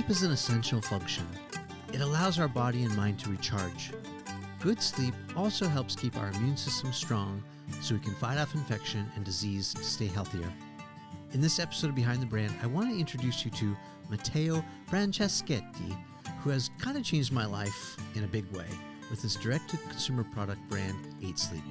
Sleep is an essential function. It allows our body and mind to recharge. Good sleep also helps keep our immune system strong so we can fight off infection and disease to stay healthier. In this episode of Behind the Brand, I want to introduce you to Matteo Franceschetti, who has kind of changed my life in a big way with his direct-to-consumer product brand, 8 Sleep.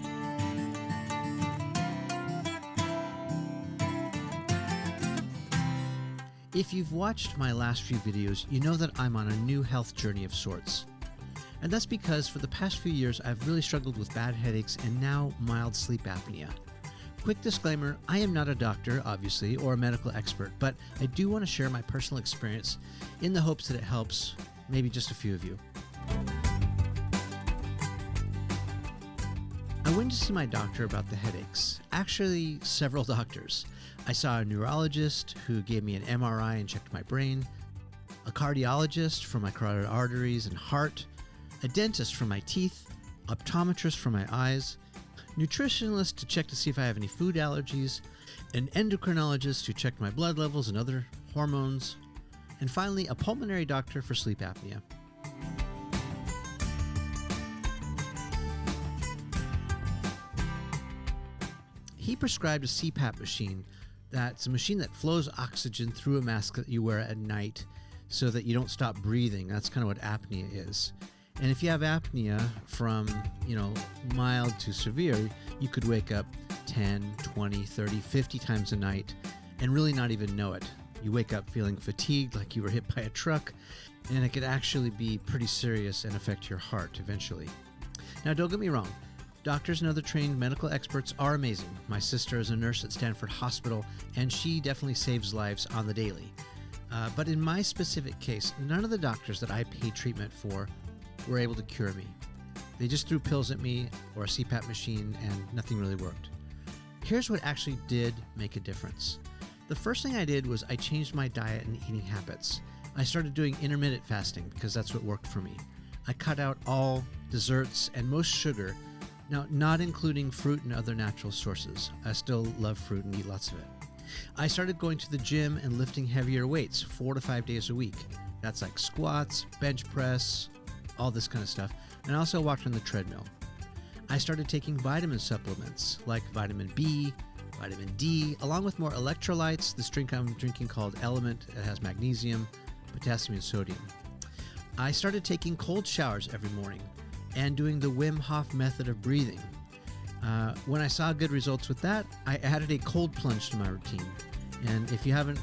If you've watched my last few videos, you know that I'm on a new health journey of sorts. And that's because for the past few years, I've really struggled with bad headaches and now mild sleep apnea. Quick disclaimer, I am not a doctor, obviously, or a medical expert, but I do want to share my personal experience in the hopes that it helps maybe just a few of you. I went to see my doctor about the headaches. Actually, several doctors. I saw a neurologist who gave me an MRI and checked my brain, a cardiologist for my carotid arteries and heart, a dentist for my teeth, optometrist for my eyes, nutritionist to check to see if I have any food allergies, an endocrinologist who checked my blood levels and other hormones, and finally a pulmonary doctor for sleep apnea. He prescribed a CPAP machine. That's a machine that flows oxygen through a mask that you wear at night so that you don't stop breathing. That's kind of what apnea is. And if you have apnea from, mild to severe, you could wake up 10, 20, 30, 50 times a night and really not even know it. You wake up feeling fatigued, like you were hit by a truck, and it could actually be pretty serious and affect your heart eventually. Now, don't get me wrong. Doctors and other trained medical experts are amazing. My sister is a nurse at Stanford Hospital, and she definitely saves lives on the daily. But in my specific case, none of the doctors that I paid treatment for were able to cure me. They just threw pills at me or a CPAP machine, and nothing really worked. Here's what actually did make a difference. The first thing I did was I changed my diet and eating habits. I started doing intermittent fasting because that's what worked for me. I cut out all desserts and most sugar. Now, not including fruit and other natural sources. I still love fruit and eat lots of it. I started going to the gym and lifting heavier weights 4 to 5 days a week. That's like squats, bench press, all this kind of stuff. And I also walked on the treadmill. I started taking vitamin supplements like vitamin B, vitamin D, along with more electrolytes. This drink I'm drinking called Element. It has magnesium, potassium, and sodium. I started taking cold showers every morning and doing the Wim Hof method of breathing. When I saw good results with that, I added a cold plunge to my routine. And if you haven't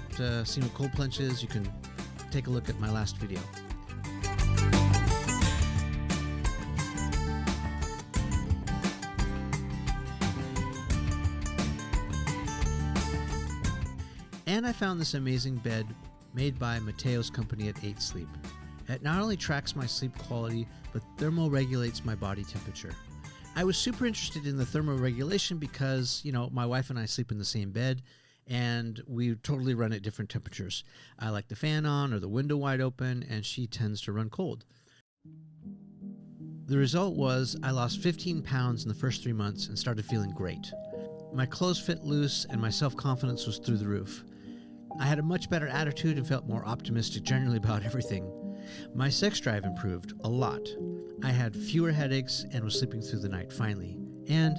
seen what cold plunge is, you can take a look at my last video. And I found this amazing bed made by Matteo's company at 8 Sleep. It not only tracks my sleep quality, but thermoregulates my body temperature. I was super interested in the thermoregulation because, my wife and I sleep in the same bed, and we totally run at different temperatures. I like the fan on or the window wide open, and she tends to run cold. The result was I lost 15 pounds in the first 3 months and started feeling great. My clothes fit loose, and my self-confidence was through the roof. I had a much better attitude and felt more optimistic generally about everything. My sex drive improved a lot. I had fewer headaches and was sleeping through the night finally. And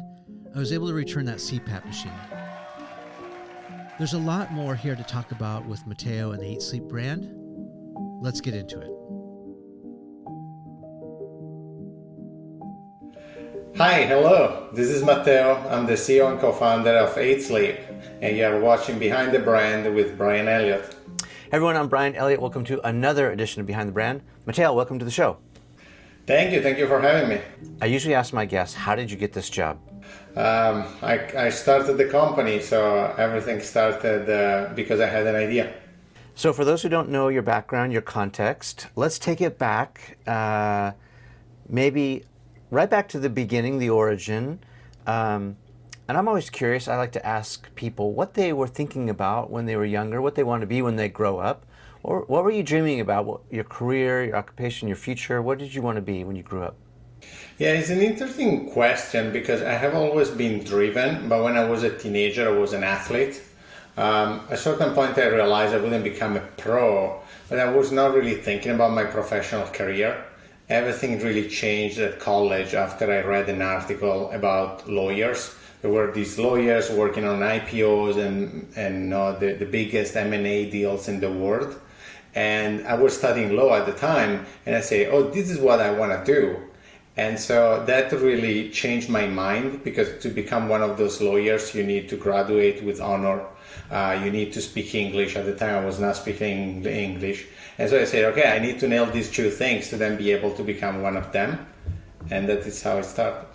I was able to return that CPAP machine. There's a lot more here to talk about with Matteo and the 8 Sleep brand. Let's get into it. Hi, hello. This is Matteo. I'm the CEO and co-founder of 8 Sleep, and you are watching Behind the Brand with Bryan Elliott. Hey everyone, I'm Bryan Elliott. Welcome to another edition of Behind the Brand. Matteo, welcome to the show. Thank you for having me. I usually ask my guests, how did you get this job? I started the company, so everything started because I had an idea. So for those who don't know your background, your context, let's take it back, maybe right back to the beginning, the origin. And I'm always curious, I like to ask people what they were thinking about when they were younger, what they want to be when they grow up. Or what were you dreaming about? Your career, your occupation, your future? What did you want to be when you grew up? Yeah, it's an interesting question because I have always been driven, but when I was a teenager, I was an athlete. At a certain point, I realized I wouldn't become a pro, but I was not really thinking about my professional career. Everything really changed at college after I read an article about lawyers. There were these lawyers working on IPOs and the biggest M&A deals in the world. And I was studying law at the time, and I say, oh, this is what I want to do. And so that really changed my mind, because to become one of those lawyers, you need to graduate with honor. You need to speak English. At the time, I was not speaking English. And so I said, okay, I need to nail these two things to then be able to become one of them. And that is how it started.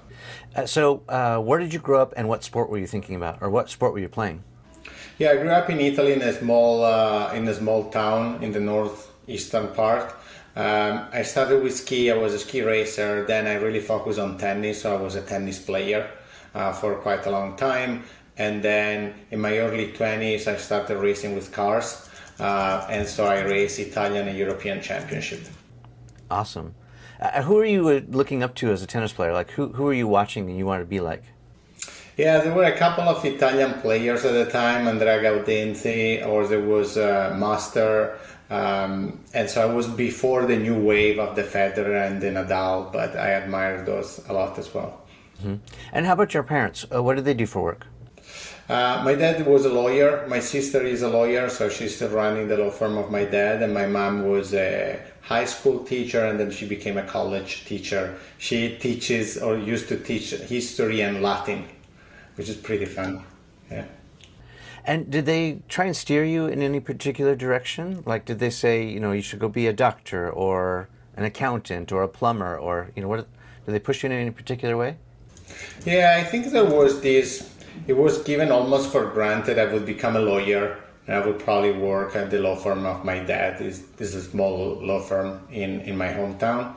So where did you grow up, and what sport were you thinking about, or what sport were you playing? Yeah, I grew up in Italy in a small town in the northeastern part. I started with ski. I was a ski racer. Then I really focused on tennis, so I was a tennis player for quite a long time. And then in my early 20s, I started racing with cars, and so I raced Italian and European championship. Awesome. Who are you looking up to as a tennis player? Like, who are you watching and you want to be like? Yeah, there were a couple of Italian players at the time, Andrea Gaudenzi, or there was Master, and so I was before the new wave of the Federer and the Nadal, but I admired those a lot as well. Mm-hmm. And how about your parents? What did they do for work? My dad was a lawyer. My sister is a lawyer, so she's still running the law firm of my dad. And my mom was a high school teacher, and then she became a college teacher. She teaches, or used to teach, history and Latin, which is pretty fun. Yeah. And did they try and steer you in any particular direction? Like, did they say, you should go be a doctor or an accountant or a plumber, or, did they push you in any particular way? Yeah, I think there was this. It was given almost for granted I would become a lawyer, and I would probably work at the law firm of my dad. This is a small law firm in my hometown.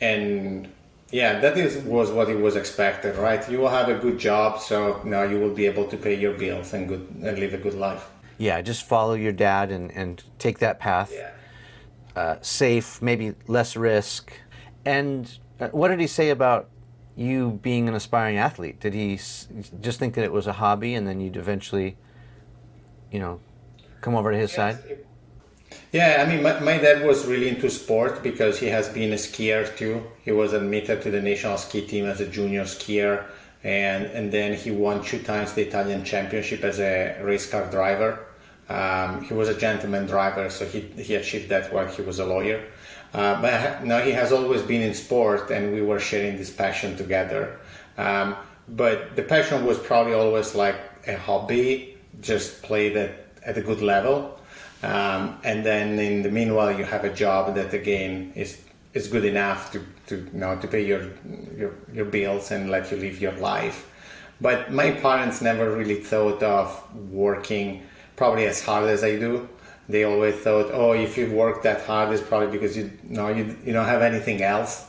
And yeah, that was what it was expected, right? You will have a good job, so now you will be able to pay your bills and live a good life. Yeah, just follow your dad and take that path. Yeah. Safe, maybe less risk. And what did he say about you being an aspiring athlete? Did he just think that it was a hobby, and then you'd eventually, come over to his side? Yeah, I mean, my dad was really into sport because he has been a skier too. He was admitted to the national ski team as a junior skier, and then he won 2 times the Italian championship as a race car driver. He was a gentleman driver, so he achieved that while he was a lawyer. But now he has always been in sport, and we were sharing this passion together. But the passion was probably always like a hobby, just played at a good level. And then in the meanwhile, you have a job that again is good enough to pay your bills and let you live your life. But my parents never really thought of working probably as hard as I do. They always thought, oh, if you work that hard, it's probably because you don't have anything else,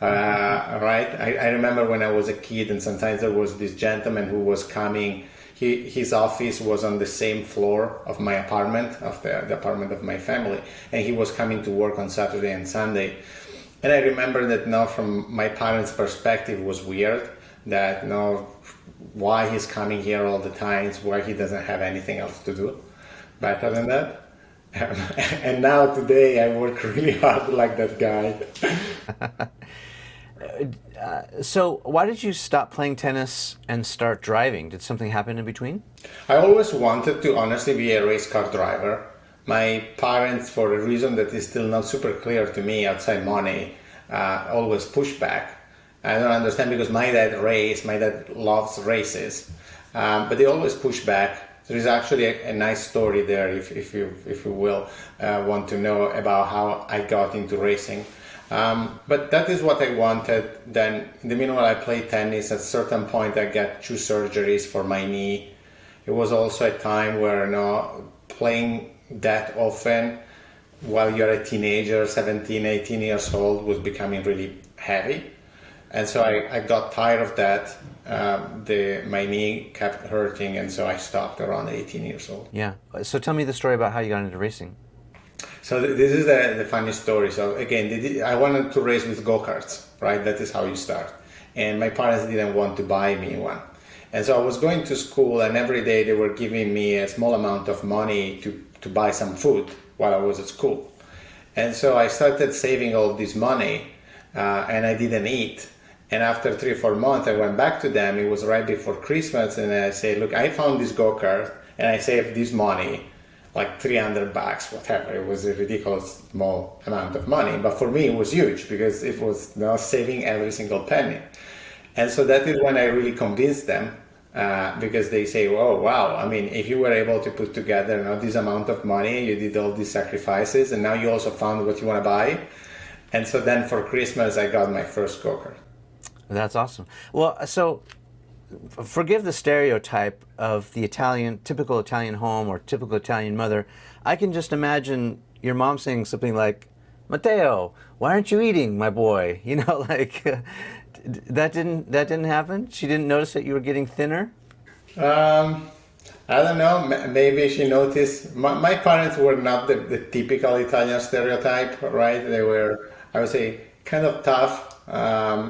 right? I remember when I was a kid, and sometimes there was this gentleman who was coming. His office was on the same floor of my apartment, of the apartment of my family, and he was coming to work on Saturday and Sunday. And I remember that now, from my parents' perspective, it was weird that why he's coming here all the time, why he doesn't have anything else to do better than that. And now today I work really hard like that guy. So why did you stop playing tennis and start driving? Did something happen in between? I always wanted to honestly be a race car driver. My parents, for a reason that is still not super clear to me outside money, always pushed back. I don't understand, because my dad loves races, but they always push back. There is actually a nice story there, if you will want to know about how I got into racing. But that is what I wanted. Then in the meanwhile, I played tennis. At a certain point, I got 2 surgeries for my knee. It was also a time where playing that often while you're a teenager, 17, 18 years old, was becoming really heavy. And so I got tired of that. My knee kept hurting, and so I stopped around 18 years old. Yeah. So tell me the story about how you got into racing. So this is the funny story. So again, I wanted to race with go-karts, right? That is how you start. And my parents didn't want to buy me one. And so I was going to school, and every day they were giving me a small amount of money to buy some food while I was at school. And so I started saving all this money, and I didn't eat. And after 3 or 4 months, I went back to them. It was right before Christmas, and I say, look, I found this go-kart, and I saved this money, like $300, whatever. It was a ridiculous small amount of money, but for me it was huge because it was saving every single penny. And so that is when I really convinced them, because they say, oh wow, I mean, if you were able to put together this amount of money, you did all these sacrifices, and now you also found what you want to buy. And so then for Christmas I got my first go-kart. That's awesome. Well, so forgive the stereotype of the typical Italian home or typical Italian mother. I can just imagine your mom saying something like, Matteo, why aren't you eating, my boy? Like that didn't happen? She didn't notice that you were getting thinner? I don't know. Maybe she noticed. My parents were not the typical Italian stereotype, right? They were, I would say, kind of tough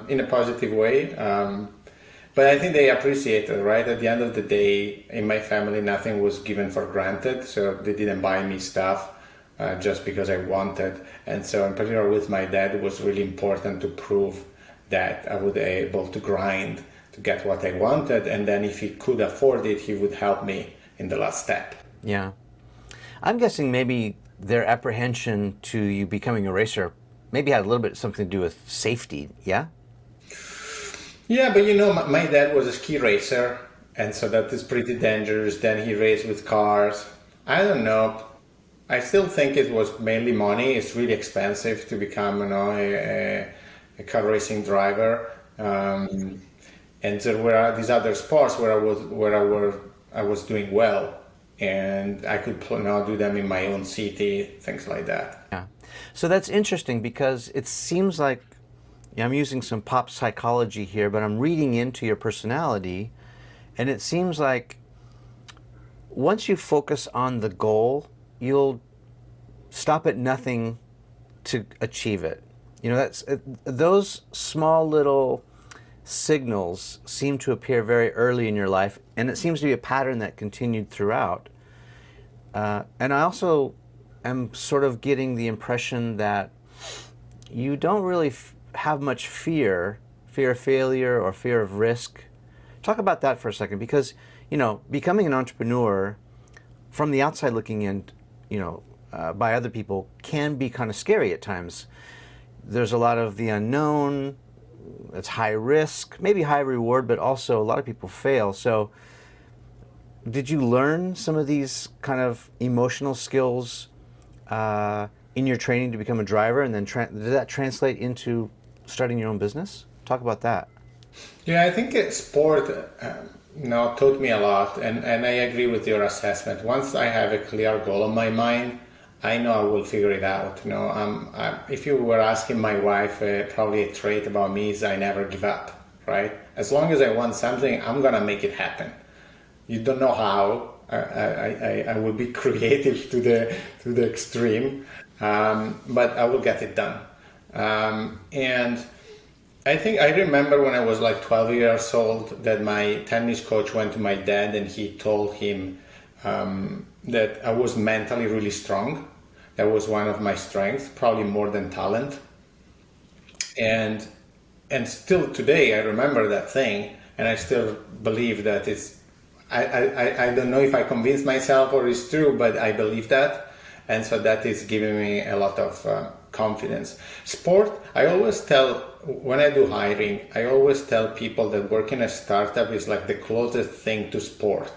in a positive way. But I think they appreciate it, right? At the end of the day, in my family, nothing was given for granted. So they didn't buy me stuff just because I wanted. And so in particular with my dad, it was really important to prove that I would be able to grind to get what I wanted. And then if he could afford it, he would help me in the last step. Yeah. I'm guessing maybe their apprehension to you becoming a racer maybe had a little bit something to do with safety, yeah? Yeah, but my dad was a ski racer, and so that is pretty dangerous. Then he raced with cars. I don't know. I still think it was mainly money. It's really expensive to become, a car racing driver. And there were these other sports where I was doing well, and I could do them in my own city, things like that. Yeah. So that's interesting because it seems like, I'm using some pop psychology here, but I'm reading into your personality, and it seems like once you focus on the goal, you'll stop at nothing to achieve it. That's those small little signals seem to appear very early in your life, and it seems to be a pattern that continued throughout. And I also am sort of getting the impression that you don't really have much fear of failure or fear of risk. Talk about that for a second, because becoming an entrepreneur from the outside looking in, by other people, can be kind of scary at times. There's a lot of the unknown. It's high risk, maybe high reward, but also a lot of people fail. So did you learn some of these kind of emotional skills in your training to become a driver, and then did that translate into starting your own business? Talk about that. Yeah, I think sport taught me a lot, and I agree with your assessment. Once I have a clear goal in my mind, I know I will figure it out. If you were asking my wife, probably a trait about me is I never give up, right? As long as I want something, I'm gonna make it happen. You don't know how. I will be creative to the extreme, but I will get it done. And I think I remember when I was like 12 years old that my tennis coach went to my dad and he told him that I was mentally really strong. That was one of my strengths, probably more than talent. And still today I remember that thing, and I still believe that it's, I don't know if I convinced myself or it's true, but I believe that. And so that is giving me a lot of confidence. Sport, I always tell, when I do hiring, I always tell people that working in a startup is like the closest thing to sport.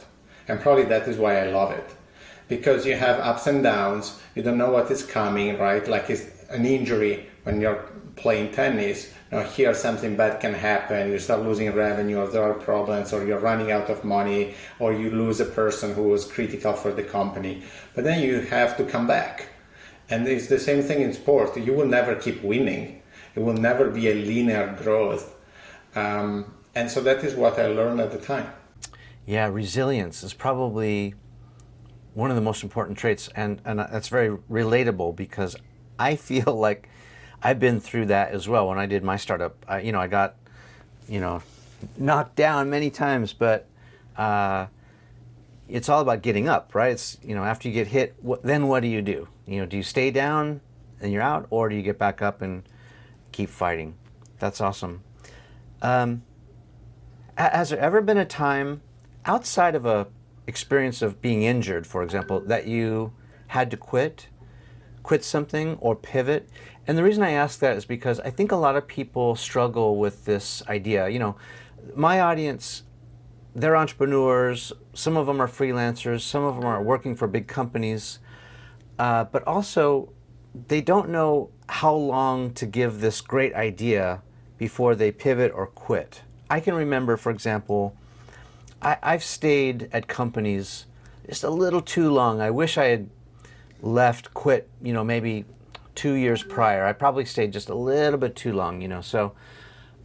And probably that is why I love it. Because you have ups and downs, you don't know what is coming, right? Like it's an injury when you're playing tennis. Here something bad can happen, you start losing revenue, or there are problems, or you're running out of money, or you lose a person who was critical for the company. But then you have to come back. And it's the same thing in sport. You will never keep winning. It will never be a linear growth. And so that is what I learned at the time. Yeah, resilience is probably one of the most important traits, and that's very relatable because I feel like I've been through that as well. When I did my startup, I got, knocked down many times, but it's all about getting up, right? It's, after you get hit, then what do you do? Do you stay down and you're out, or do you get back up and keep fighting? That's awesome. Has there ever been a time outside of a experience of being injured, for example, that you had to quit something or pivot? And the reason I ask that is because I think a lot of people struggle with this idea. My audience, they're entrepreneurs. Some of them are freelancers. Some of them are working for big companies. But also, they don't know how long to give this great idea before they pivot or quit. I can remember, for example, I've stayed at companies just a little too long. I wish I had quit, maybe 2 years prior. I probably stayed just a little bit too long, So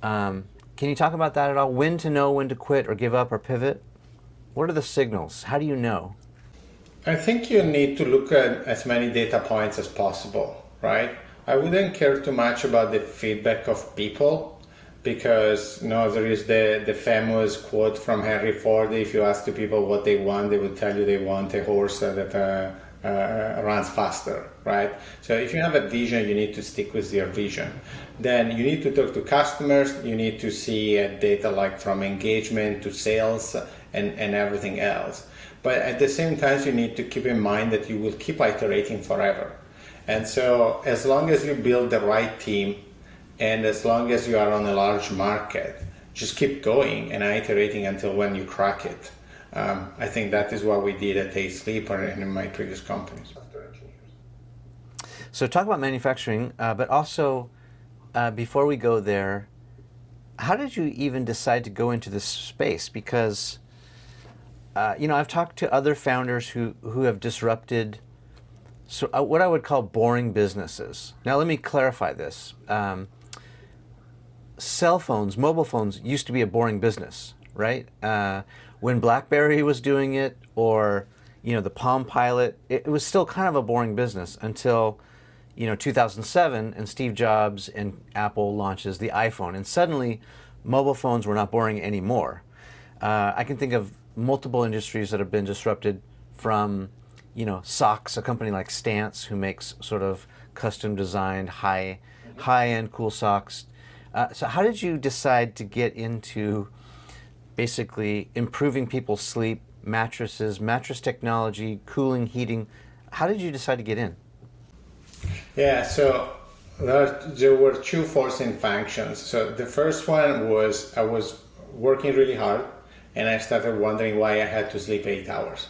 can you talk about that at all? When to know when to quit or give up or pivot? What are the signals? How do you know? I think you need to look at as many data points as possible, right? I wouldn't care too much about the feedback of people, because there is the famous quote from Henry Ford: if you ask the people what they want, they will tell you they want a horse that runs faster, right? So if you have a vision, you need to stick with your vision. Then you need to talk to customers, you need to see data like from engagement to sales and everything else. But at the same time, you need to keep in mind that you will keep iterating forever. And so as long as you build the right team, and as long as you are on a large market, just keep going and iterating until when you crack it. I think that is what we did at A Sleep and in my previous companies. So talk about manufacturing, but also before we go there, how did you even decide to go into this space? Because I've talked to other founders who have disrupted what I would call boring businesses. Now let me clarify this. Cell phones, mobile phones used to be a boring business, right? When BlackBerry was doing it, or the Palm Pilot, it was still kind of a boring business until 2007, and Steve Jobs and Apple launches the iPhone, and suddenly mobile phones were not boring anymore. I can think of multiple industries that have been disrupted, from socks, a company like Stance, who makes sort of custom designed high-end cool socks. So how did you decide to get into basically improving people's sleep, mattresses, mattress technology, cooling, heating? How did you decide to get in? Yeah, so there were two forcing functions. So the first one was I was working really hard, and I started wondering why I had to sleep 8 hours.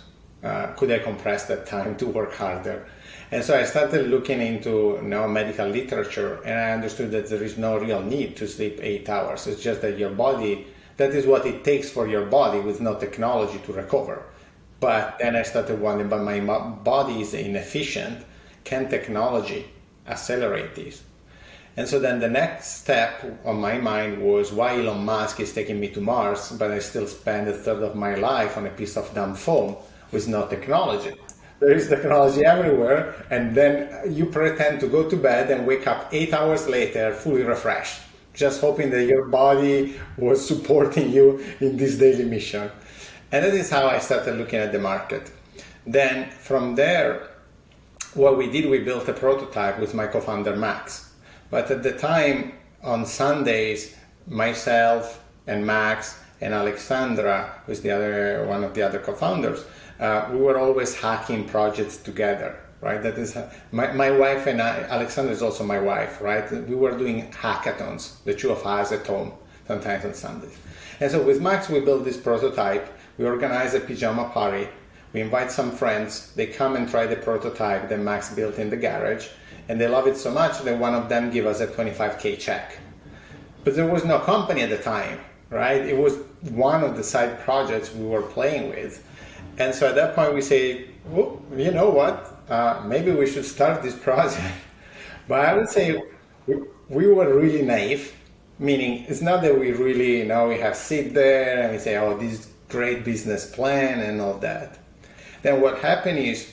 Could I compress that time to work harder? And so I started looking into medical literature, and I understood that there is no real need to sleep 8 hours. It's just that your body, that is what it takes for your body with no technology to recover. But then I started wondering, but my body is inefficient. Can technology accelerate this? And so then the next step on my mind was why Elon Musk is taking me to Mars, but I still spend a third of my life on a piece of dumb foam with no technology. There is technology everywhere, and then you pretend to go to bed and wake up 8 hours later fully refreshed, just hoping that your body was supporting you in this daily mission. And that is how I started looking at the market. Then from there, what we did, we built a prototype with my co-founder Max. But at the time, on Sundays, myself and Max and Alexandra, who's one of the other co-founders, we were always hacking projects together, right? That is my wife and I. Alexandra is also my wife, right? We were doing hackathons, the two of us at home, sometimes on Sundays. And so with Max, we built this prototype. We organize a pajama party. We invite some friends. They come and try the prototype that Max built in the garage, and they love it so much that one of them give us a $25K check. But there was no company at the time, right? It was one of the side projects we were playing with. And so at that point we say, well, you know what, maybe we should start this project. But I would say we were really naive, meaning it's not that we really, we have sit there and we say, oh, this great business plan and all that. Then what happened is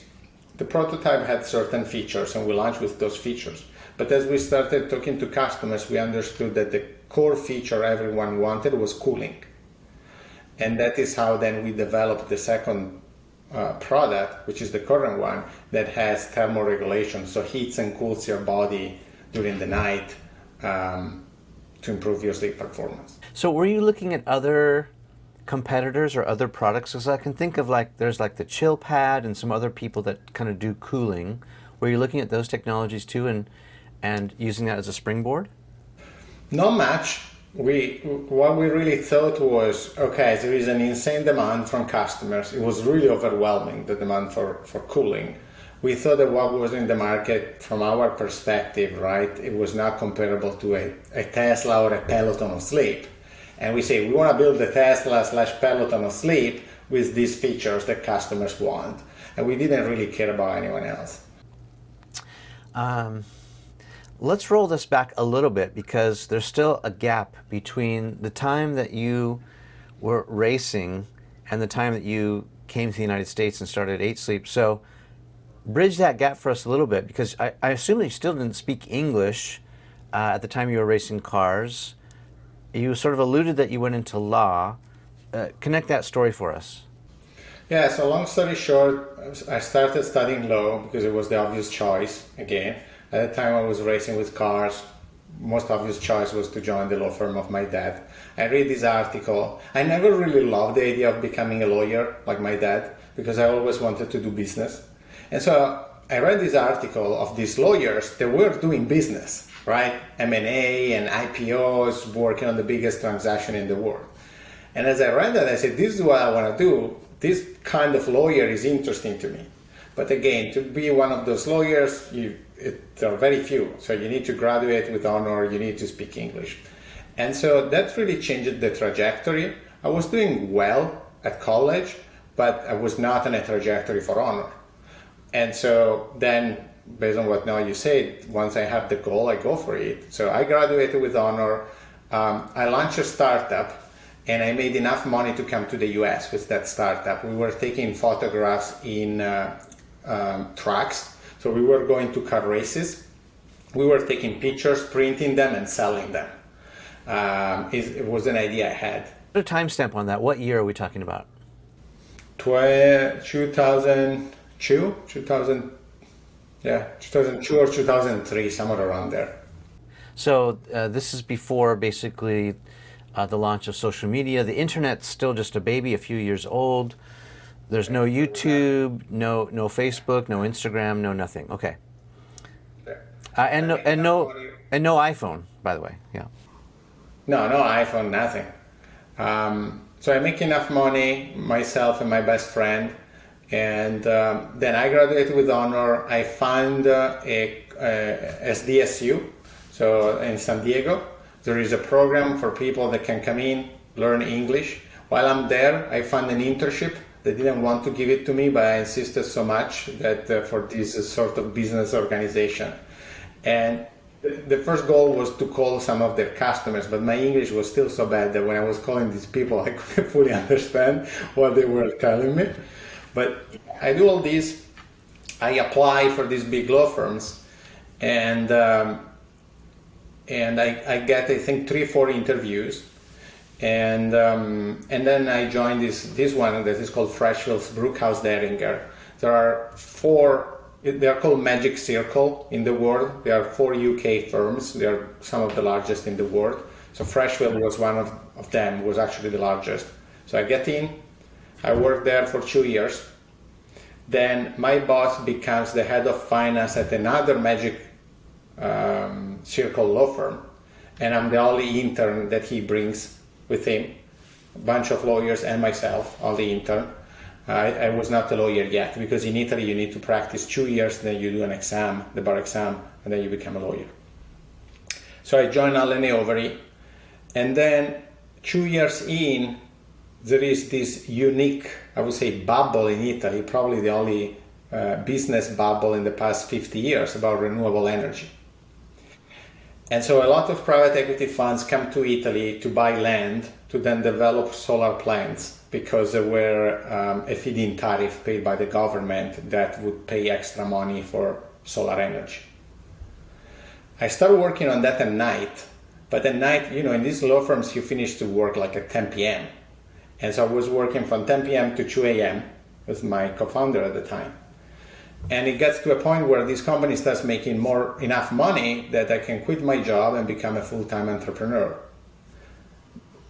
the prototype had certain features and we launched with those features. But as we started talking to customers, we understood that the core feature everyone wanted was cooling. And that is how then we developed the second product, which is the current one, that has thermoregulation, so heats and cools your body during the night to improve your sleep performance. So were you looking at other competitors or other products? Because I can think of there's the chill pad and some other people that kind of do cooling. Were you looking at those technologies too and using that as a springboard? Not much. What we really thought was, okay, there is an insane demand from customers. It was really overwhelming, the demand for cooling. We thought that what was in the market from our perspective, right, it was not comparable to a Tesla or a Peloton of sleep. And we say, we want to build the Tesla/Peloton of sleep with these features that customers want. And we didn't really care about anyone else. Let's roll this back a little bit, because there's still a gap between the time that you were racing and the time that you came to the United States and started 8 Sleep. So bridge that gap for us a little bit, because I assume that you still didn't speak English at the time you were racing cars. You sort of alluded that you went into law. Connect that story for us. Yeah, so long story short, I started studying law because it was the obvious choice again. At the time I was racing with cars, most obvious choice was to join the law firm of my dad. I read this article. I never really loved the idea of becoming a lawyer like my dad, because I always wanted to do business. And so I read this article of these lawyers that were doing business, right? M&A and IPOs, working on the biggest transaction in the world. And as I read that, I said, this is what I want to do. This kind of lawyer is interesting to me. But again, to be one of those lawyers, there are very few. So you need to graduate with honor, you need to speak English. And so that really changed the trajectory. I was doing well at college, but I was not on a trajectory for honor. And so then, based on what now you said, once I have the goal, I go for it. So I graduated with honor. I launched a startup, and I made enough money to come to the US with that startup. We were taking photographs in trucks. So we were going to car races. We were taking pictures, printing them, and selling them. It was an idea I had. Put a timestamp on that. What year are we talking about? 2002, 2002 or 2003, somewhere around there. So this is before basically the launch of social media. The internet's still just a baby, a few years old. There's no YouTube, no Facebook, no Instagram, no nothing. Okay. And no iPhone, by the way. Yeah. No iPhone, nothing. So I make enough money, myself and my best friend, and then I graduated with honor. I found a SDSU, so in San Diego. There is a program for people that can come in, learn English. While I'm there, I found an internship. They didn't want to give it to me, but I insisted so much that for this sort of business organization. And the first goal was to call some of their customers, but my English was still so bad that when I was calling these people, I couldn't fully understand what they were telling me. But I do all this. I apply for these big law firms, and I get, I think, 3-4 interviews. And then I joined this one that is called Freshfields Brookhouse Deringer. There are 4. They are called Magic Circle in the world. There are 4 UK firms. They are some of the largest in the world. So Freshfield was one of them. Was actually the largest. So I get in. I work there for 2 years. Then my boss becomes the head of finance at another Magic Circle law firm, and I'm the only intern that he brings with him, a bunch of lawyers and myself, only intern. I was not a lawyer yet, because in Italy you need to practice 2 years, then you do an exam, the bar exam, and then you become a lawyer. So I joined Allen & Overy, and then 2 years in, there is this unique, I would say, bubble in Italy, probably the only business bubble in the past 50 years about renewable energy. And so a lot of private equity funds come to Italy to buy land to then develop solar plants, because there were a feed-in tariff paid by the government that would pay extra money for solar energy. I started working on that at night, but at night, in these law firms, you finish to work like at 10 p.m. And so I was working from 10 p.m. to 2 a.m. with my co-founder at the time. And it gets to a point where this company starts making enough money that I can quit my job and become a full-time entrepreneur.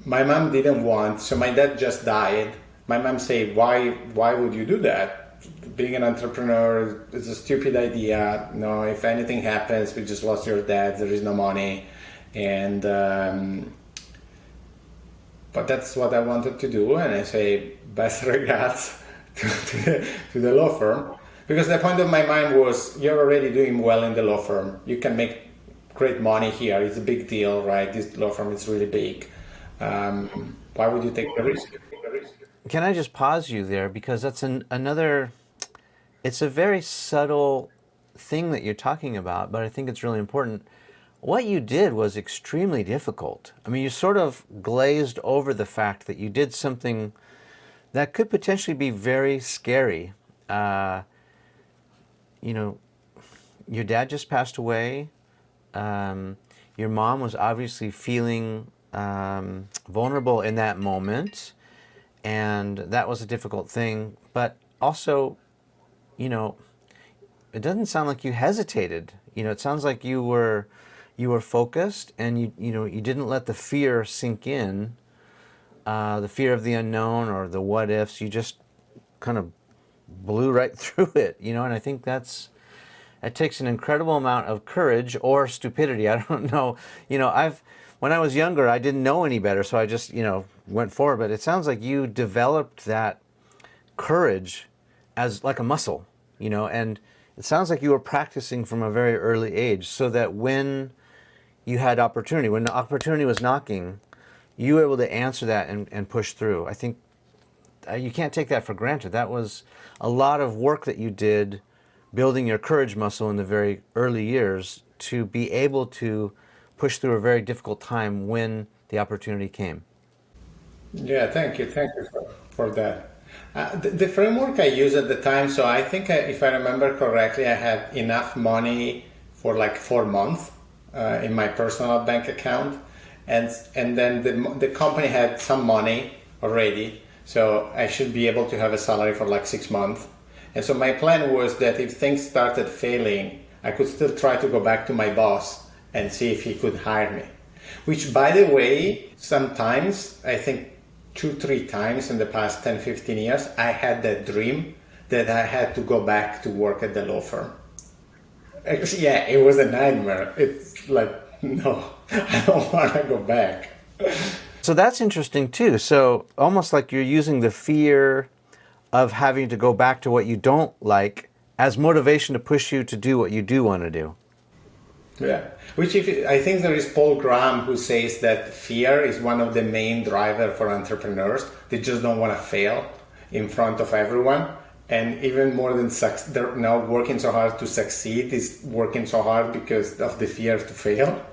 My mom didn't want, so my dad just died. My mom said, why would you do that? Being an entrepreneur is a stupid idea. No, if anything happens, we just lost your dad, there is no money. And but that's what I wanted to do, and I say best regards to the law firm, because the point of my mind was, you're already doing well in the law firm. You can make great money here. It's a big deal, right? This law firm is really big. Why would you take the risk? Can I just pause you there, because that's another, it's a very subtle thing that you're talking about, but I think it's really important. What you did was extremely difficult. I mean, you sort of glazed over the fact that you did something that could potentially be very scary. You know, your dad just passed away. Your mom was obviously feeling vulnerable in that moment, and that was a difficult thing. But also, you know, it doesn't sound like you hesitated. You know, it sounds like you were focused, and you didn't let the fear sink in, the fear of the unknown or the what ifs. You just kind of blew right through it, you know. And I think it takes an incredible amount of courage or stupidity. I don't know. You know, when I was younger, I didn't know any better, so I just, went forward. But it sounds like you developed that courage as like a muscle, and it sounds like you were practicing from a very early age, so that when you had opportunity, when the opportunity was knocking, you were able to answer that and push through. I think you can't take that for granted. That was a lot of work that you did, building your courage muscle in the very early years to be able to push through a very difficult time when the opportunity came. Yeah, thank you for that. The framework I used at the time, so I think if I remember correctly, I had enough money for like 4 months in my personal bank account, and then the company had some money already, so I should be able to have a salary for like 6 months. And so my plan was that if things started failing, I could still try to go back to my boss and see if he could hire me. Which, by the way, sometimes, I think 2-3 times in the past 10-15 years, I had that dream that I had to go back to work at the law firm. Yeah, it was a nightmare. It's like, no, I don't want to go back. So that's interesting too. So almost like you're using the fear of having to go back to what you don't like as motivation to push you to do what you do want to do. Yeah, I think there is Paul Graham who says that fear is one of the main drivers for entrepreneurs. They just don't want to fail in front of everyone. And even more than they're now working so hard to succeed, is working so hard because of the fear to fail.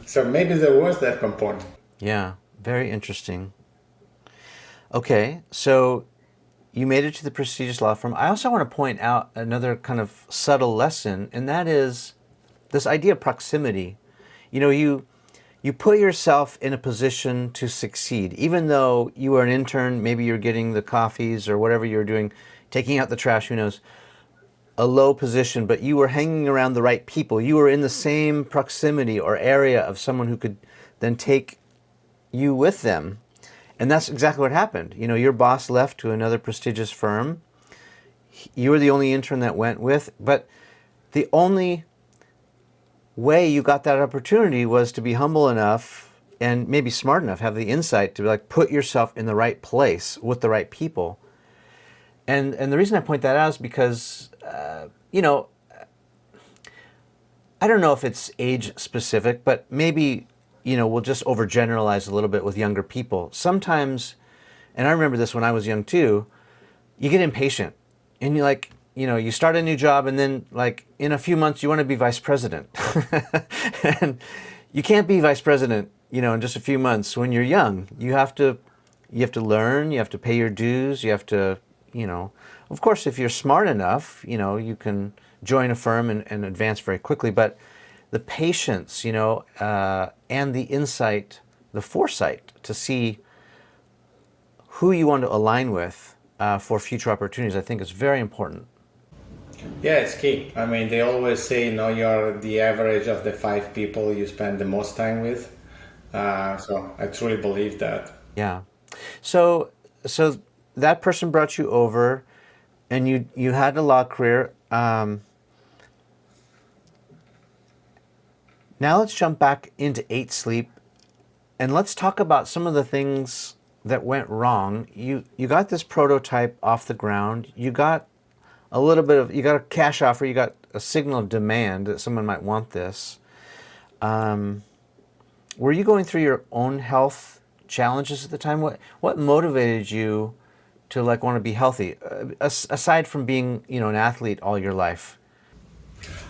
So maybe there was that component. Yeah, very interesting. Okay, so you made it to the prestigious law firm. I also want to point out another kind of subtle lesson, and that is this idea of proximity. You put yourself in a position to succeed, even though you were an intern, maybe you're getting the coffees or whatever you're doing, taking out the trash, who knows, a low position, but you were hanging around the right people. You were in the same proximity or area of someone who could then take you with them. And that's exactly what happened. Your boss left to another prestigious firm. You were the only intern that went with, but the only way you got that opportunity was to be humble enough and maybe smart enough, have the insight to put yourself in the right place with the right people. And the reason I point that out is because, I don't know if it's age specific, but maybe, we'll just overgeneralize a little bit with younger people. Sometimes, and I remember this when I was young too, you get impatient and you start a new job, and then in a few months you want to be vice president. And you can't be vice president, in just a few months when you're young. You have to learn, you have to pay your dues, you have to, of course, if you're smart enough, you can join a firm and advance very quickly. But the patience, and the insight, the foresight to see who you want to align with for future opportunities, I think is very important. Yeah, it's key. I mean, they always say, you're the average of the 5 people you spend the most time with. So I truly believe that. Yeah. So that person brought you over, and you had a law career. Now let's jump back into 8 Sleep, and let's talk about some of the things that went wrong. You got this prototype off the ground. You got you got a cash offer. You got a signal of demand that someone might want this. Were you going through your own health challenges at the time? What motivated you to want to be healthy, aside from being an athlete all your life?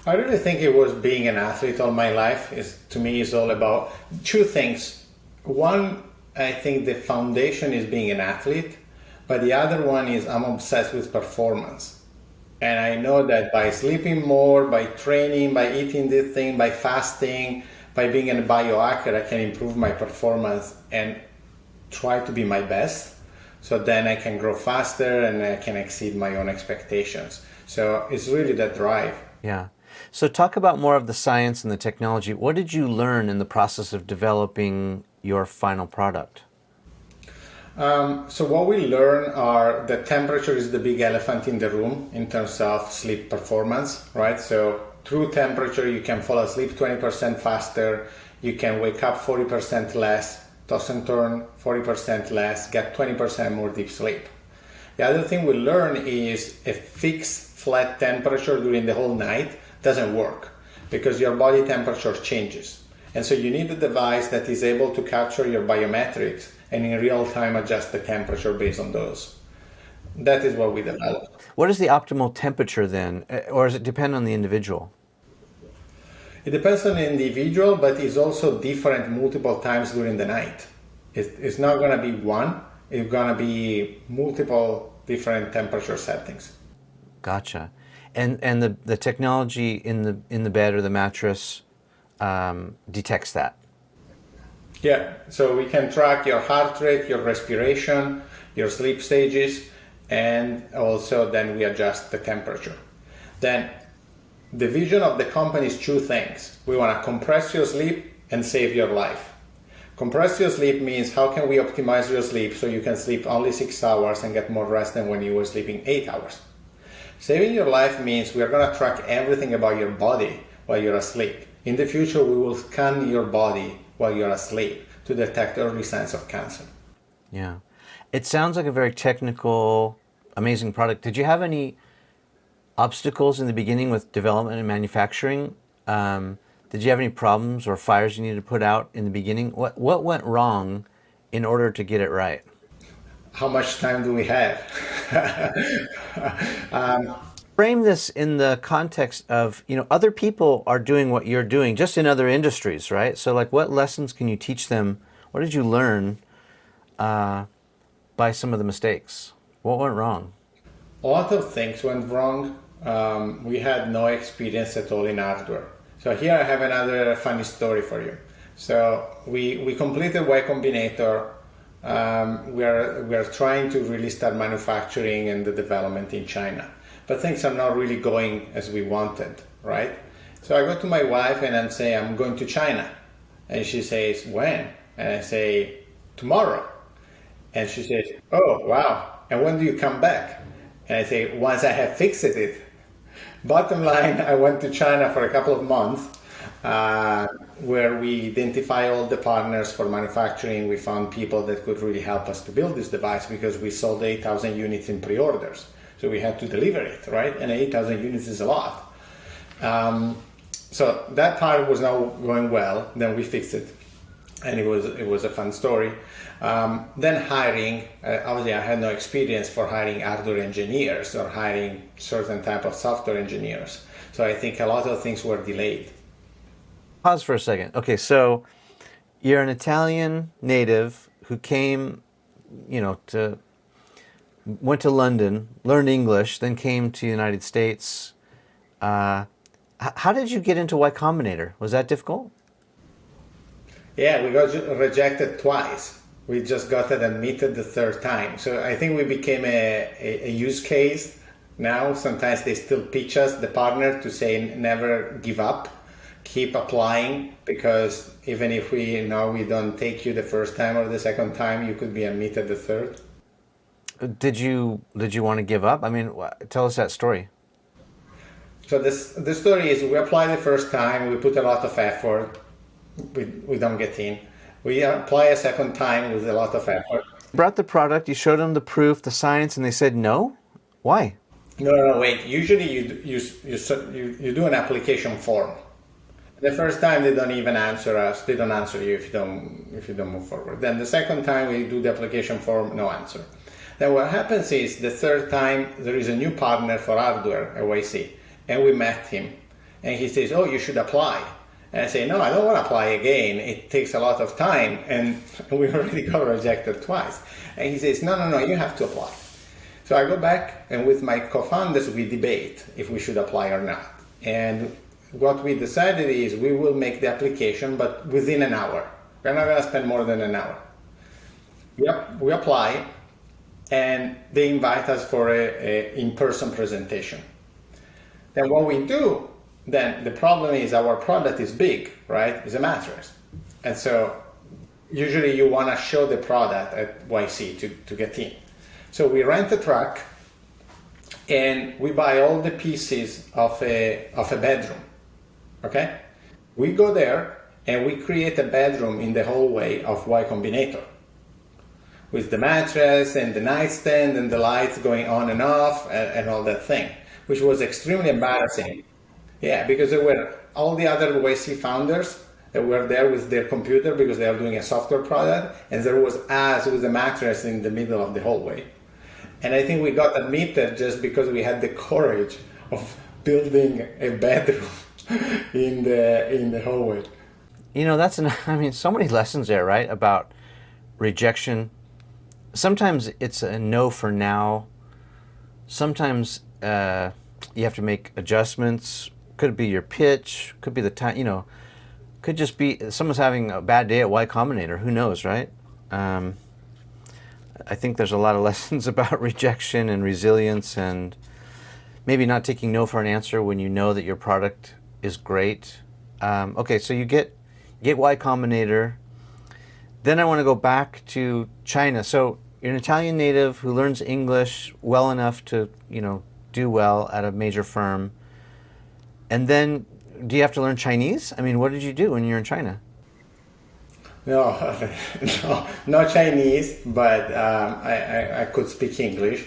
I really think it was being an athlete all my life. To me, is all about 2 things. One, I think the foundation is being an athlete, but the other one is I'm obsessed with performance. And I know that by sleeping more, by training, by eating this thing, by fasting, by being a biohacker, I can improve my performance and try to be my best. So then I can grow faster and I can exceed my own expectations. So it's really that drive. Yeah. So talk about more of the science and the technology. What did you learn in the process of developing your final product? So what we learn are that temperature is the big elephant in the room in terms of sleep performance, right? So through temperature, you can fall asleep 20% faster, you can wake up 40% less, toss and turn 40% less, get 20% more deep sleep. The other thing we learn is a fixed flat temperature during the whole night doesn't work because your body temperature changes. And so you need a device that is able to capture your biometrics and in real time adjust the temperature based on those. That is what we developed. What is the optimal temperature then? Or does it depend on the individual? It depends on the individual, but it's also different multiple times during the night. It's not going to be one, it's going to be multiple different temperature settings. Gotcha. And the technology in the bed or the mattress detects that? Yeah, so we can track your heart rate, your respiration, your sleep stages, and also then we adjust the temperature. Then the vision of the company is 2 things. We want to compress your sleep and save your life. Compress your sleep means how can we optimize your sleep so you can sleep only 6 hours and get more rest than when you were sleeping 8 hours. Saving your life means we are going to track everything about your body while you're asleep. In the future, we will scan your body while you're asleep to detect early signs of cancer. Yeah. It sounds like a very technical, amazing product. Did you have any obstacles in the beginning with development and manufacturing? Did you have any problems or fires you needed to put out in the beginning? What went wrong in order to get it right? How much time do we have? Frame this in the context of, other people are doing what you're doing, just in other industries, right? So what lessons can you teach them? What did you learn by some of the mistakes? What went wrong? A lot of things went wrong. We had no experience at all in hardware. So here I have another funny story for you. So we completed Y Combinator. We are trying to really start manufacturing and the development in China. But things are not really going as we wanted, right? So I go to my wife and I'm saying, I'm going to China. And she says, when? And I say, tomorrow. And she says, oh, wow. And when do you come back? And I say, once I have fixed it. Bottom line, I went to China for a couple of months where we identify all the partners for manufacturing. We found people that could really help us to build this device because we sold 8,000 units in pre-orders. So we had to deliver it, right? And 8,000 units is a lot. So that part was not going well. Then we fixed it, and it was a fun story. Then hiring, obviously I had no experience for hiring hardware engineers or hiring certain type of software engineers. So I think a lot of things were delayed. Pause for a second. Okay, so you're an Italian native who came, went to London, learned English, then came to the United States. How did you get into Y Combinator? Was that difficult? Yeah, we got rejected twice. We just got it admitted the third time. So I think we became a use case now. Sometimes they still pitch us, the partner, to say never give up, keep applying, because even if we know we don't take you the first time or the second time, you could be admitted the third. Did you want to give up? I mean, tell us that story. So the story is we apply the first time, we put a lot of effort, we don't get in. We apply a second time with a lot of effort. You brought the product, you showed them the proof, the science, and they said no? Why? No, wait. Usually you do an application form. The first time they don't even answer us. They don't answer you if you don't move forward. Then the second time we do the application form, no answer. Then what happens is the third time there is a new partner for hardware at YC, and we met him, and he says, "Oh, you should apply." And I say, "No, I don't want to apply again. It takes a lot of time, and we already got rejected twice." And he says, "No, you have to apply." So I go back, and with my co-founders, we debate if we should apply or not. And what we decided is we will make the application, but within an hour. We're not going to spend more than an hour. We apply, and they invite us for a in-person presentation. Then what we do, then the problem is our product is big, right? It's a mattress. And so usually you want to show the product at YC to get in. So we rent a truck and we buy all the pieces of a bedroom, okay? We go there and we create a bedroom in the hallway of Y Combinator with the mattress and the nightstand and the lights going on and off and all that thing, which was extremely embarrassing. Yeah, because there were all the other YC founders that were there with their computer because they are doing a software product, and there was us with the mattress in the middle of the hallway. And I think we got admitted just because we had the courage of building a bedroom in the hallway. You know, so many lessons there, right? About rejection. Sometimes it's a no for now. Sometimes you have to make adjustments. Could be your pitch, could be the time, could just be someone's having a bad day at Y Combinator. Who knows, right? I think there's a lot of lessons about rejection and resilience, and maybe not taking no for an answer when you know that your product is great. Okay, so you get Y Combinator. Then I want to go back to China. So you're an Italian native who learns English well enough to, do well at a major firm. And then, do you have to learn Chinese? I mean, what did you do when you were in China? No, not Chinese, but I could speak English.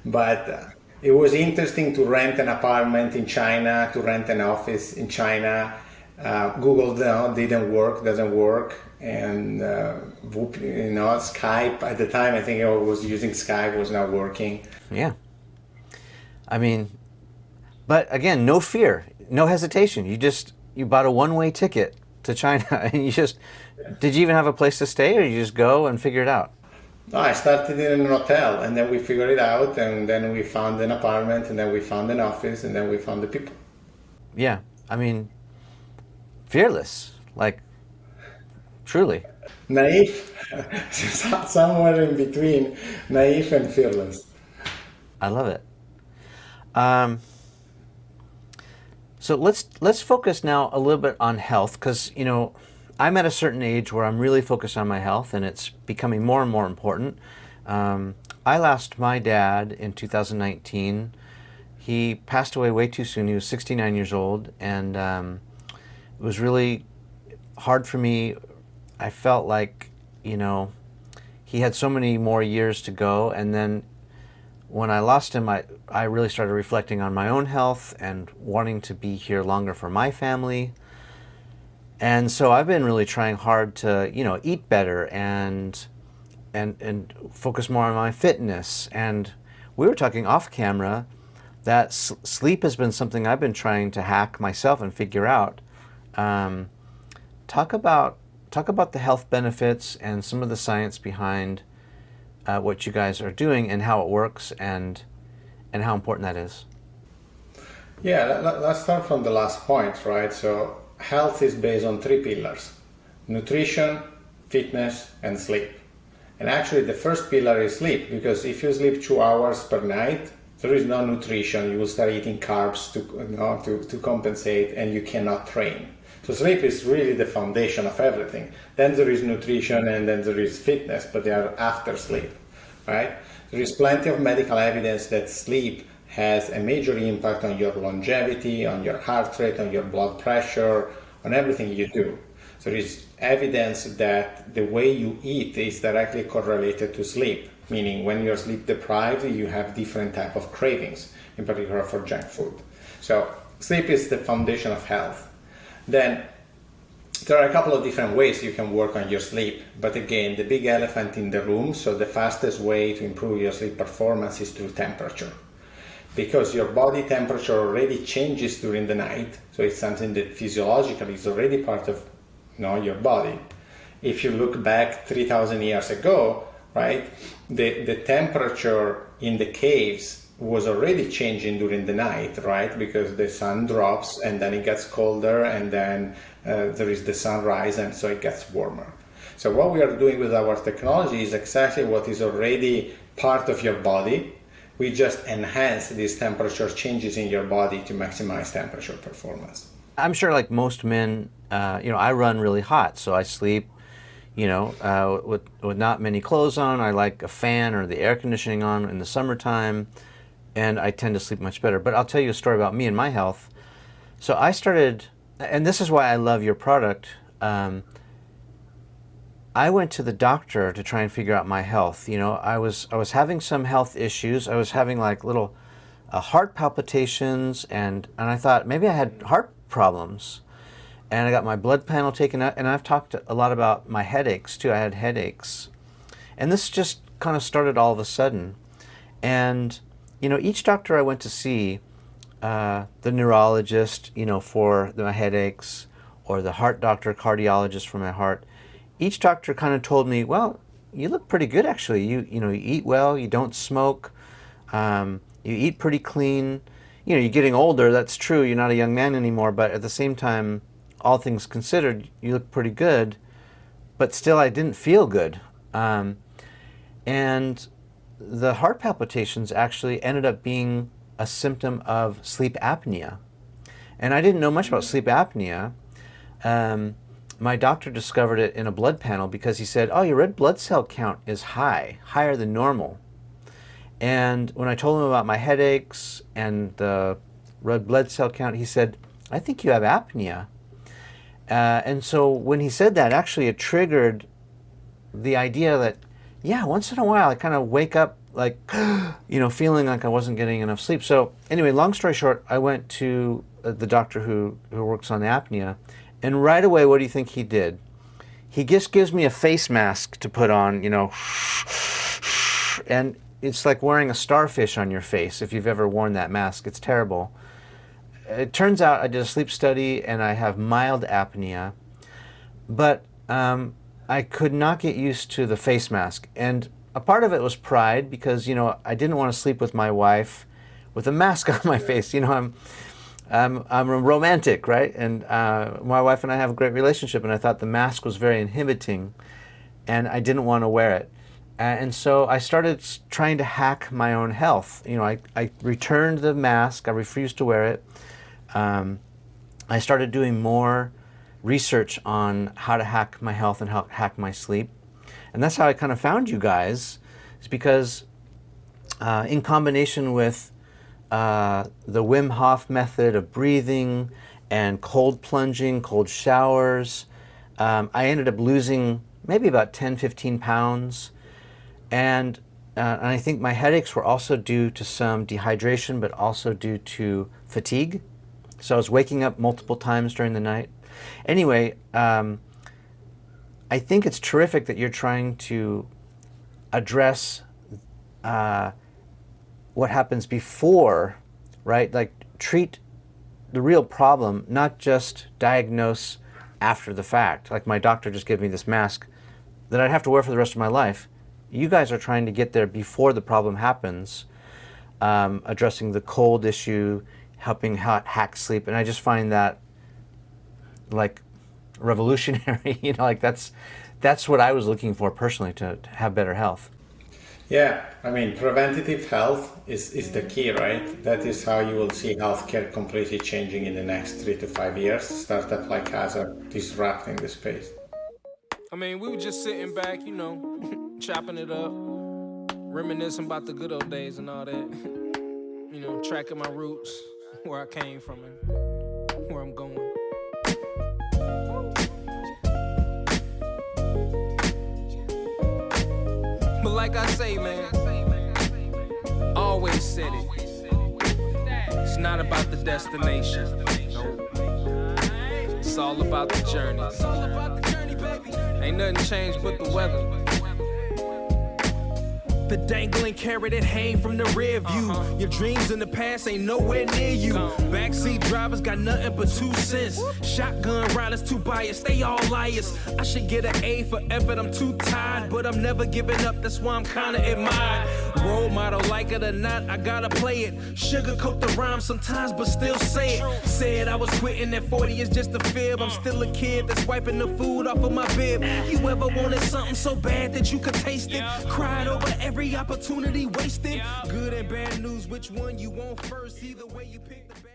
But it was interesting to rent an apartment in China, to rent an office in China. Google doesn't work. And Skype, at the time, I think I was using Skype, was not working. Yeah. I mean, but again, no fear. No hesitation. You bought a one-way ticket to China, and did you even have a place to stay, or you just go and figure it out? No, I started in an hotel, and then we figured it out, and then we found an apartment, and then we found an office, and then we found the people. Yeah, I mean, fearless, like, truly. Naive, somewhere in between naive and fearless. I love it. So let's focus now a little bit on health, because I'm at a certain age where I'm really focused on my health, and it's becoming more and more important. I lost my dad in 2019. He passed away way too soon. He was 69 years old, and it was really hard for me. I felt like he had so many more years to go, and then when I lost him, I really started reflecting on my own health and wanting to be here longer for my family. And so I've been really trying hard to, eat better and focus more on my fitness. And we were talking off camera that sleep has been something I've been trying to hack myself and figure out. Talk about the health benefits and some of the science behind what you guys are doing and how it works and how important that is. Yeah, let's start from the last point, right? So health is based on three pillars: nutrition, fitness, and sleep. And actually, the first pillar is sleep, because if you sleep 2 hours per night, there is no nutrition. You will start eating carbs to compensate, and you cannot train. So sleep is really the foundation of everything. Then there is nutrition, and then there is fitness, but they are after sleep, right? There is plenty of medical evidence that sleep has a major impact on your longevity, on your heart rate, on your blood pressure, on everything you do. There is evidence that the way you eat is directly correlated to sleep, meaning when you're sleep deprived, you have different type of cravings, in particular for junk food. So sleep is the foundation of health. Then there are a couple of different ways you can work on your sleep, but again, the big elephant in the room, so the fastest way to improve your sleep performance is through temperature. Because your body temperature already changes during the night, so it's something that physiologically is already part of your body. If you look back 3,000 years ago, right, the temperature in the caves was already changing during the night, right, because the sun drops and then it gets colder, and then there is the sunrise, and so it gets warmer. So what we are doing with our technology is exactly what is already part of your body. We just enhance these temperature changes in your body to maximize temperature performance. I'm sure, like most men, I run really hot, so I sleep, with not many clothes on. I like a fan or the air conditioning on in the summertime, and I tend to sleep much better. But I'll tell you a story about me and my health. So I started, and this is why I love your product. I went to the doctor to try and figure out my health. I was having some health issues. I was having like little heart palpitations, and I thought maybe I had heart problems. And I got my blood panel taken out, and I've talked a lot about my headaches too. I had headaches. And this just kind of started all of a sudden. And, each doctor I went to see, the neurologist, for my headaches, or the heart doctor, cardiologist for my heart, each doctor kind of told me, well, you look pretty good actually. You eat well, you don't smoke, you eat pretty clean. You're getting older, that's true, you're not a young man anymore, but at the same time, all things considered, you look pretty good, but still I didn't feel good. And the heart palpitations actually ended up being a symptom of sleep apnea. And I didn't know much about sleep apnea. My doctor discovered it in a blood panel because he said, oh, your red blood cell count is higher than normal. And when I told him about my headaches and the red blood cell count, he said, I think you have apnea. And so when he said that, actually it triggered the idea that, yeah, once in a while I kind of wake up like, feeling like I wasn't getting enough sleep. So anyway, long story short, I went to the doctor who works on the apnea, and right away, what do you think he did? He just gives me a face mask to put on, and it's like wearing a starfish on your face. If you've ever worn that mask, it's terrible. It turns out I did a sleep study and I have mild apnea, but I could not get used to the face mask. And a part of it was pride because, I didn't want to sleep with my wife with a mask on my face. I'm a romantic, right? And my wife and I have a great relationship, and I thought the mask was very inhibiting, and I didn't want to wear it. And so I started trying to hack my own health. I returned the mask. I refused to wear it. I started doing more research on how to hack my health and how to hack my sleep. And that's how I kind of found you guys. It's because in combination with the Wim Hof method of breathing and cold plunging, cold showers, I ended up losing maybe about 10, 15 pounds. And I think my headaches were also due to some dehydration, but also due to fatigue. So I was waking up multiple times during the night. Anyway, I think it's terrific that you're trying to address what happens before, right? Like treat the real problem, not just diagnose after the fact. Like my doctor just gave me this mask that I'd have to wear for the rest of my life. You guys are trying to get there before the problem happens, addressing the cold issue, helping hack sleep. And I just find that like revolutionary, like that's that's what I was looking for personally, to have better health. Yeah, I mean, preventative health is the key, right? That is how you will see healthcare completely changing in the next 3 to 5 years. Startup like us are disrupting the space. I mean, we were just sitting back, you know, chopping it up, reminiscing about the good old days and all that. You know, tracking my roots, where I came from and where I'm going. But like I say, man, always said it. It's not about the destination. No. It's all about the journey. Ain't nothing changed but the weather. The dangling carrot that hang from the rear view. Your dreams in the past ain't nowhere near you. Backseat drivers got nothing but 2 cents. Shotgun riders too biased, they all liars. I should get an A for effort, I'm too tired. But I'm never giving up, that's why I'm kinda admired. Role model, like it or not, I gotta play it. Sugarcoat the rhyme sometimes, but still say it. Said I was quitting at 40 is just a fib. I'm still a kid that's wiping the food off of my bib. You ever wanted something so bad that you could taste it? Cried over every opportunity wasted. Good and bad news, which one you want first? Either way you pick the best.